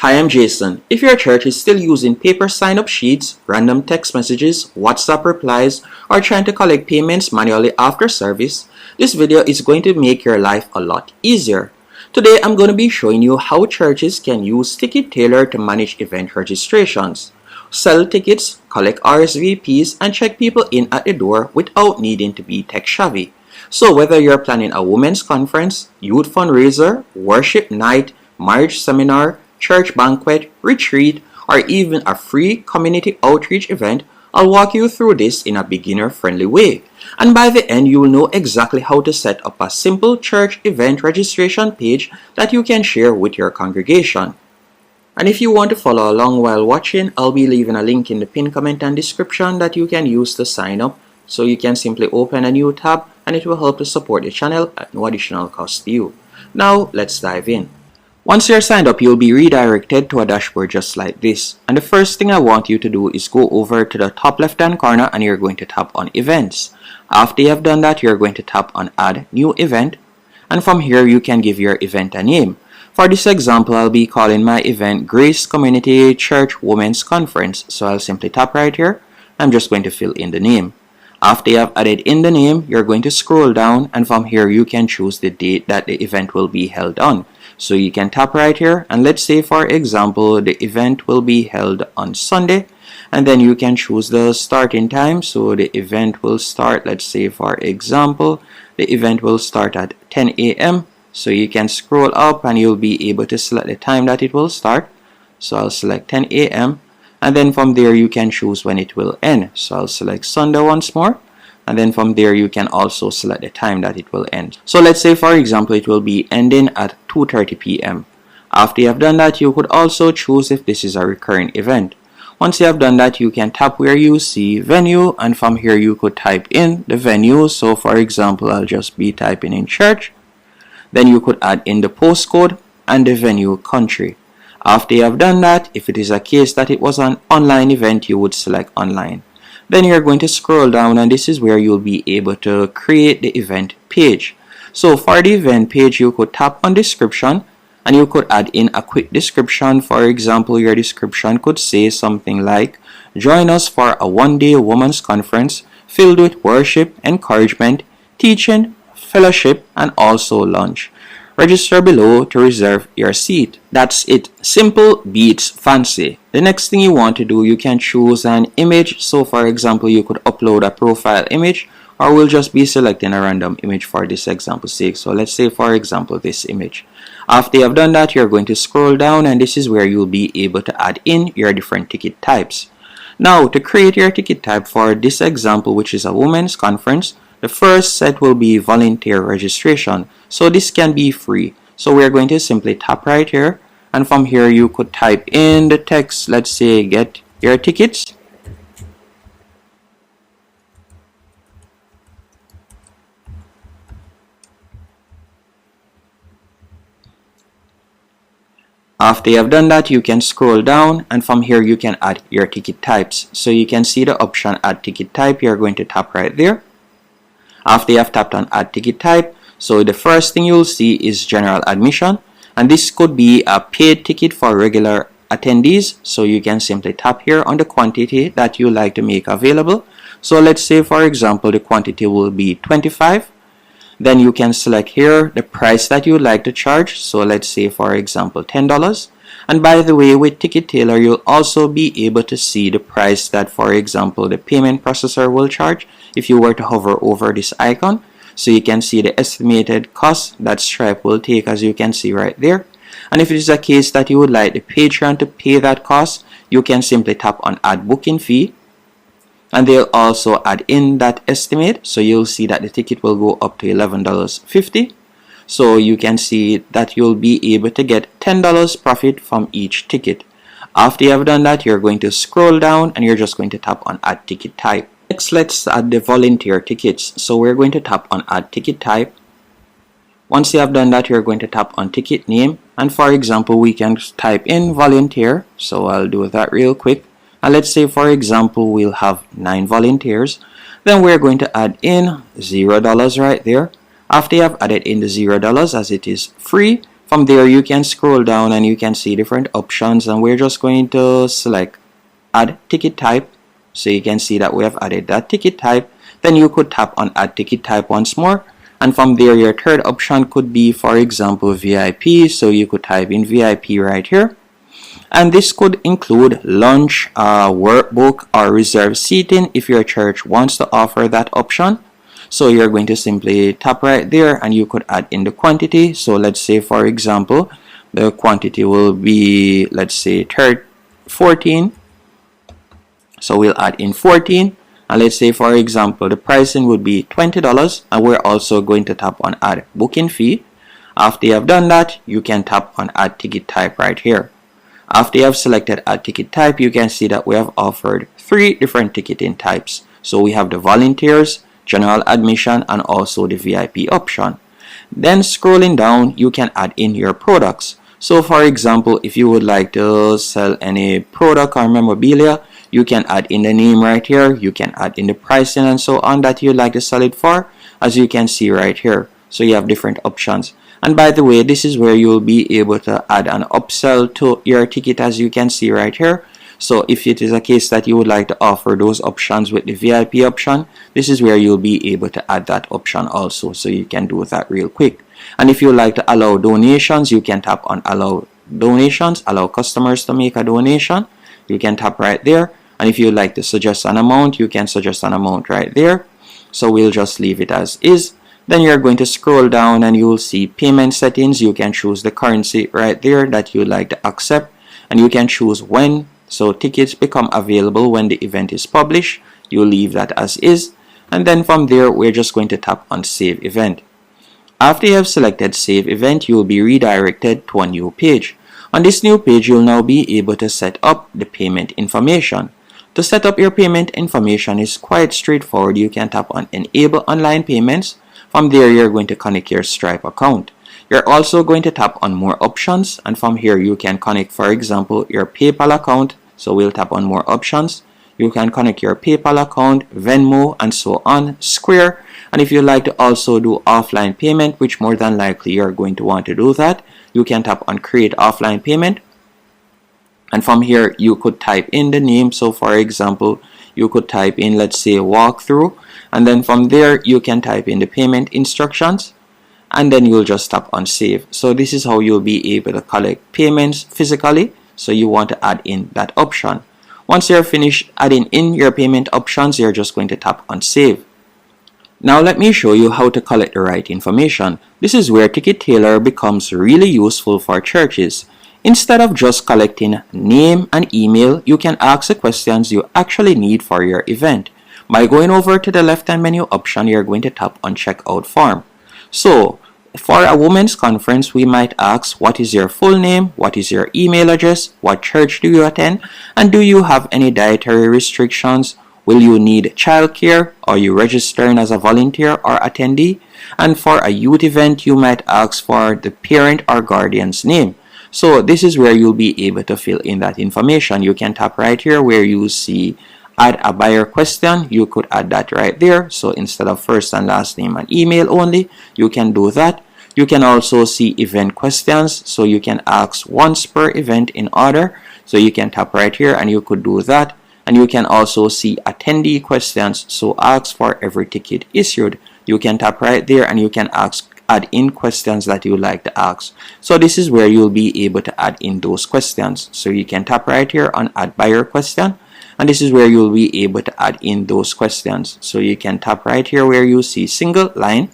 Hi, I'm Jason. If your church is still using paper sign-up sheets, random text messages, WhatsApp replies, or trying to collect payments manually after service, this video is going to make your life a lot easier. Today, I'm going to be showing you how churches can use Ticket Tailor to manage event registrations, sell tickets, collect RSVPs, and check people in at the door without needing to be tech-savvy. So whether you're planning a women's conference, youth fundraiser, worship night, marriage seminar, church banquet, retreat, or even a free community outreach event, I'll walk you through this in a beginner-friendly way. And by the end, you will know exactly how to set up a simple church event registration page that you can share with your congregation. And if you want to follow along while watching, I'll be leaving a link in the pinned comment and description that you can use to sign up. So you can simply open a new tab and it will help to support the channel at no additional cost to you. Now, let's dive in. Once you're signed up, you'll be redirected to a dashboard just like this. And the first thing I want you to do is go over to the top left hand corner and you're going to tap on Events. After you have done that, you're going to tap on Add New Event. And from here, you can give your event a name. For this example, I'll be calling my event Grace Community Church Women's Conference. So I'll simply tap right here. I'm just going to fill in the name. After you have added in the name, you're going to scroll down and from here you can choose the date that the event will be held on. So you can tap right here and let's say for example the event will be held on Sunday, and then you can choose the starting time. So the event will start, let's say for example the event will start at 10 a.m. So you can scroll up and you'll be able to select the time that it will start. So I'll select 10 a.m. and then from there you can choose when it will end. So I'll select Sunday once more, and then from there you can also select the time that it will end. So let's say for example it will be ending at 2:30 p.m. After you have done that, you could also choose if this is a recurring event. Once you have done that, you can tap where you see venue, and from here you could type in the venue. So for example, I'll just be typing in church. Then you could add in the postcode and the venue country. After you have done that, if it is a case that it was an online event, you would select online. Then you're going to scroll down and this is where you'll be able to create the event page. So for the event page, you could tap on description and you could add in a quick description. For example, your description could say something like, join us for a one-day women's conference filled with worship, encouragement, teaching, fellowship, and also lunch. Register below to reserve your seat. That's it. Simple beats fancy. The next thing you want to do, you can choose an image. So for example, you could upload a profile image, or we'll just be selecting a random image for this example's sake. So let's say for example this image. After you have done that, you're going to scroll down and this is where you'll be able to add in your different ticket types. Now to create your ticket type for this example, which is a women's conference, the first set will be volunteer registration. So this can be free. So we're going to simply tap right here, and from here you could type in the text, let's say get your tickets. After you have done that, you can scroll down and from here you can add your ticket types. So you can see the option add ticket type. You're going to tap right there. After you have tapped on add ticket type, so the first thing you'll see is general admission, and this could be a paid ticket for regular attendees. So you can simply tap here on the quantity that you like to make available. So let's say for example the quantity will be 25. Then you can select here the price that you would like to charge. So let's say for example $10. And by the way, with Ticket Tailor, you'll also be able to see the price that, for example, the payment processor will charge if you were to hover over this icon. So you can see the estimated cost that Stripe will take, as you can see right there. And if it is a case that you would like the Patreon to pay that cost, you can simply tap on add booking fee. And they'll also add in that estimate. So you'll see that the ticket will go up to $11.50. So you can see that you'll be able to get $10 profit from each ticket. After you have done that, you're going to scroll down and you're just going to tap on add ticket type. Next, let's add the volunteer tickets. So we're going to tap on add ticket type. Once you have done that, you're going to tap on ticket name. And for example, we can type in volunteer. So I'll do that real quick. And let's say for example, we'll have 9 volunteers. Then we're going to add in $0 right there. After you have added in the $0, as it is free, From there you can scroll down and you can see different options, and we're just going to select add ticket type. So you can see that we have added that ticket type. Then you could tap on add ticket type once more, and from there your third option could be, for example, VIP. So you could type in VIP right here, and this could include lunch, workbook, or reserved seating if your church wants to offer that option. So you're going to simply tap right there and you could add in the quantity. So let's say, for example, the quantity will be, let's say, 14. So we'll add in 14, and let's say, for example, the pricing would be $20, and we're also going to tap on add booking fee. After you have done that, you can tap on add ticket type right here. After you have selected add ticket type, you can see that we have offered 3 different ticketing types. So we have the volunteers, general admission, and also the VIP option. Then scrolling down, you can add in your products. So for example, if you would like to sell any product or memorabilia, you can add in the name right here. You can add in the pricing and so on that you'd like to sell it for, as you can see right here. So you have different options. And by the way, this is where you'll be able to add an upsell to your ticket, as you can see right here. So if it is a case that you would like to offer those options with the VIP option, this is where you'll be able to add that option also. So you can do that real quick. And if you like to allow donations, you can tap on allow donations, allow customers to make a donation. You can tap right there. And if you like to suggest an amount, you can suggest an amount right there. So we'll just leave it as is. Then you're going to scroll down and you'll see payment settings. You can choose the currency right there that you like to accept, and you can choose when. So tickets become available when the event is published. You'll leave that as is. And then from there, we're just going to tap on save event. After you have selected save event, you'll be redirected to a new page. On this new page, you'll now be able to set up the payment information. To set up your payment information is quite straightforward. You can tap on enable online payments. From there, you're going to connect your Stripe account. You're also going to tap on more options, and from here you can connect, for example, your PayPal account. So we'll tap on more options. You can connect your PayPal account, Venmo, and so on, Square. And if you like to also do offline payment, which more than likely you're going to want to do that, you can tap on create offline payment. And from here you could type in the name. So for example, you could type in, let's say, walkthrough, and then from there you can type in the payment instructions, and then you'll just tap on save. So this is how you'll be able to collect payments physically. So you want to add in that option. Once you're finished adding in your payment options, you're just going to tap on save. Now let me show you how to collect the right information. This is where Ticket Tailor becomes really useful for churches. Instead of just collecting name and email, you can ask the questions you actually need for your event. By going over to the left-hand menu option, you're going to tap on checkout form. So for a women's conference, we might ask, what is your full name? What is your email address? What church do you attend? And do you have any dietary restrictions? Will you need childcare? Are you registering as a volunteer or attendee? And for a youth event, you might ask for the parent or guardian's name. So this is where you'll be able to fill in that information. You can tap right here where you see add a buyer question. You could add that right there. So instead of first and last name and email only, you can do that. You can also see event questions. So you can ask once per event in order. So you can tap right here and you could do that. And you can also see attendee questions. So ask for every ticket issued. You can tap right there and you can add in questions that you like to ask. So this is where you'll be able to add in those questions. So you can tap right here on add buyer question, and this is where you'll be able to add in those questions. So you can tap right here where you see single line.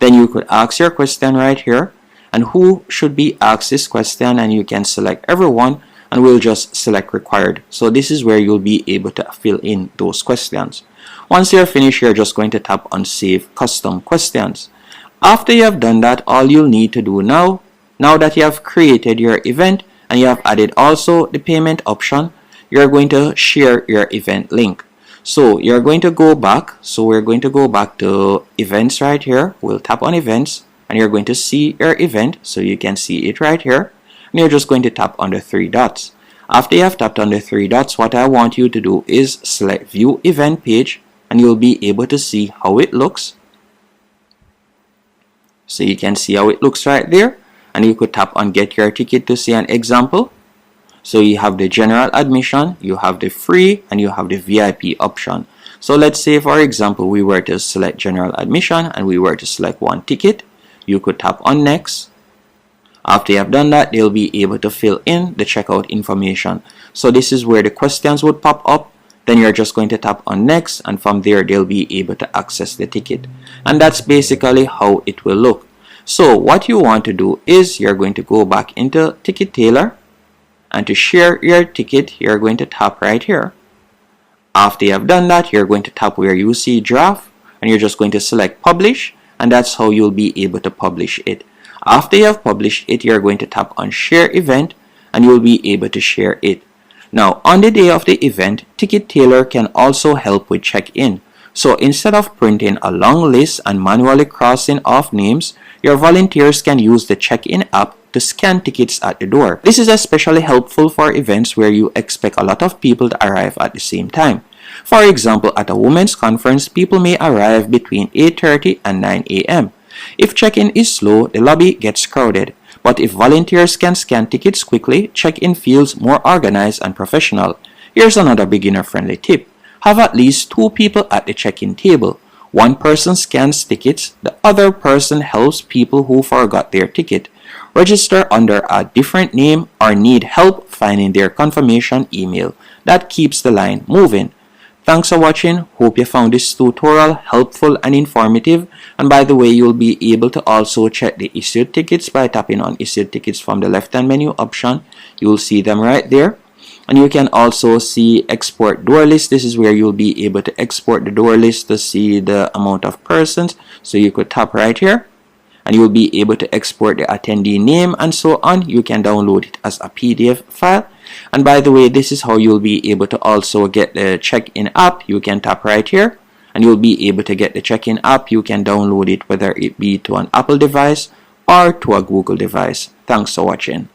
Then you could ask your question right here, and who should be asked this question, and you can select everyone, and we'll just select required. So this is where you'll be able to fill in those questions. Once you're finished, you're just going to tap on save custom questions. After you have done that, all you'll need to do now that you have created your event and you have added also the payment option, you're going to share your event link. So you're going to go back. So we're going to go back to events right here. We'll tap on events and you're going to see your event. So you can see it right here. And you're just going to tap on the 3 dots. After you have tapped on the 3 dots, what I want you to do is select view event page, and you'll be able to see how it looks. So you can see how it looks right there. and you could tap on get your ticket to see an example. So you have the general admission, you have the free, and you have the VIP option. So let's say, for example, we were to select general admission and we were to select one ticket. You could tap on next. After you have done that, they'll be able to fill in the checkout information. So this is where the questions would pop up. Then you're just going to tap on next, and from there they'll be able to access the ticket. And that's basically how it will look. So what you want to do is you're going to go back into Ticket Tailor, and to share your ticket, you're going to tap right here. After you have done that, you're going to tap where you see draft, and you're just going to select publish, and that's how you'll be able to publish it. After you have published it, you're going to tap on share event, and you'll be able to share it. Now, on the day of the event, Ticket Tailor can also help with check-in. So instead of printing a long list and manually crossing off names, your volunteers can use the check-in app to scan tickets at the door. This is especially helpful for events where you expect a lot of people to arrive at the same time. For example, at a women's conference, people may arrive between 8:30 and 9 a.m. If check-in is slow, the lobby gets crowded. But if volunteers can scan tickets quickly, check-in feels more organized and professional. Here's another beginner-friendly tip. Have at least 2 people at the check-in table. One person scans tickets, the other person helps people who forgot their ticket. Register under a different name or need help finding their confirmation email. That keeps the line moving. Thanks for watching. Hope you found this tutorial helpful and informative. And by the way, you'll be able to also check the issued tickets by tapping on issued tickets from the left-hand menu option. You'll see them right there. And you can also see export door list. This is where you'll be able to export the door list to see the amount of persons. So you could tap right here, and you'll be able to export the attendee name and so on. You can download it as a PDF file. And by the way, this is how you'll be able to also get the check-in app. You can tap right here, and you'll be able to get the check-in app. You can download it whether it be to an Apple device or to a Google device. Thanks for watching.